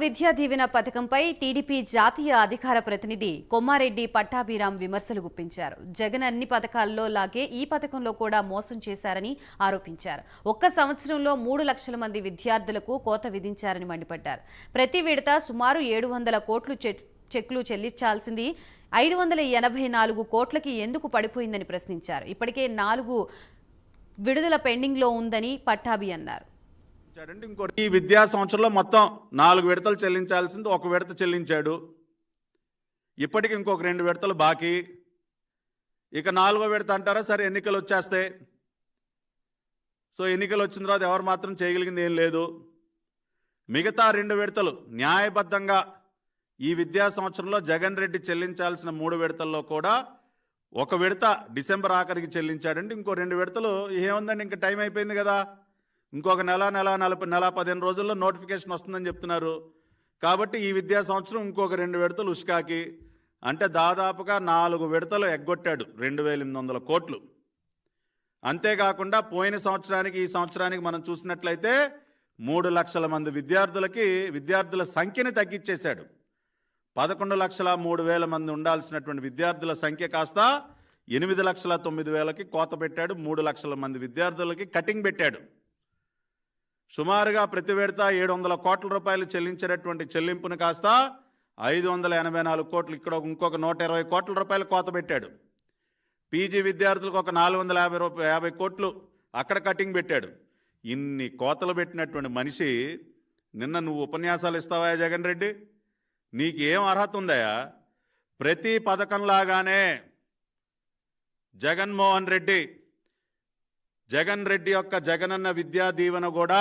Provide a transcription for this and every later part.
Vidya Deevena పథకంపై TDP జాతీయ అధికార ప్రతినిధి కొమ్మారెడ్డి పట్టాభిరామ్ విమర్శలు గుప్పించారు. జగన్ అన్ని పథకాల్లో లాగే ఈ పథకంలో కూడా మోసం చేశారని ఆరోపించారు. ఒక్క సంవత్సరంలో 3 లక్షల మంది విద్యార్థులకు కోత విధించారని మండిపడ్డారు. ప్రతి విడత సుమారు 700 కోట్లు చెక్లు చెల్లించాల్సింది 584 కోట్లకి ఎందుకు పడిపోయిందని ప్రశ్నించారు. ఇప్పటికే 4 విడుదల పెండింగ్లో ఉందని పట్టాభి అన్నారు. ఈ విద్యా సంవత్సరంలో మొత్తం 4 విడతలు చెల్లించాల్సింది 1 విడత చెల్లించాడు. ఇప్పటికి ఇంకొక 2 విడతలు బాకీ. ఇక 4వ విడత అంటారా, సరే ఎన్నికలు వచ్చేస్తాయి. సో ఎన్నికలు వచ్చిన తర్వాత ఎవరు మాత్రం చేయగలిగింది ఏం లేదు. మిగతా 2 విడతలు న్యాయబద్ధంగా ఈ విద్యా సంవత్సరంలో జగన్ రెడ్డి చెల్లించాల్సిన 3 విడతల్లో కూడా 1 విడత డిసెంబర్ ఆఖరికి చెల్లించాడంటే ఇంకో 2 విడతలు ఏముందండి, ఇంకా టైం అయిపోయింది కదా. ఇంకొక నెల 15 రోజుల్లో నోటిఫికేషన్ వస్తుందని చెప్తున్నారు. కాబట్టి ఈ విద్యా సంవత్సరం ఇంకొక 2 విడతలు ఉష్కాకి, అంటే దాదాపుగా 4 విడతలు ఎగ్గొట్టాడు 2800 కోట్లు. అంతేకాకుండా పోయిన సంవత్సరానికి ఈ సంవత్సరానికి మనం చూసినట్లయితే 3 లక్షల మంది విద్యార్థుల సంఖ్యని తగ్గించేశాడు. 11,03,000 మంది ఉండాల్సినటువంటి విద్యార్థుల సంఖ్య కాస్త 8,09,000కి కోత పెట్టాడు. 3 లక్షల మంది విద్యార్థులకి కటింగ్ పెట్టాడు. సుమారుగా ప్రతి విడత 700 కోట్ల రూపాయలు చెల్లించేటటువంటి చెల్లింపును కాస్త 584 కోట్లు, ఇక్కడ ఇంకొక 120 కోట్ల రూపాయలు కోత పెట్టాడు. పీజీ విద్యార్థులకు ఒక 450 కోట్లు అక్కడ కటింగ్ పెట్టాడు. ఇన్ని కోతలు పెట్టినటువంటి మనిషి నిన్న నువ్వు ఉపన్యాసాలు ఇస్తావా జగన్ రెడ్డి? నీకు ఏం అర్హత ఉందయా? ప్రతి పథకంలాగానే జగన్ రెడ్డి యొక్క జగనన్న విద్యా దీవెన కూడా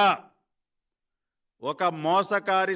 ఒక మోసకారి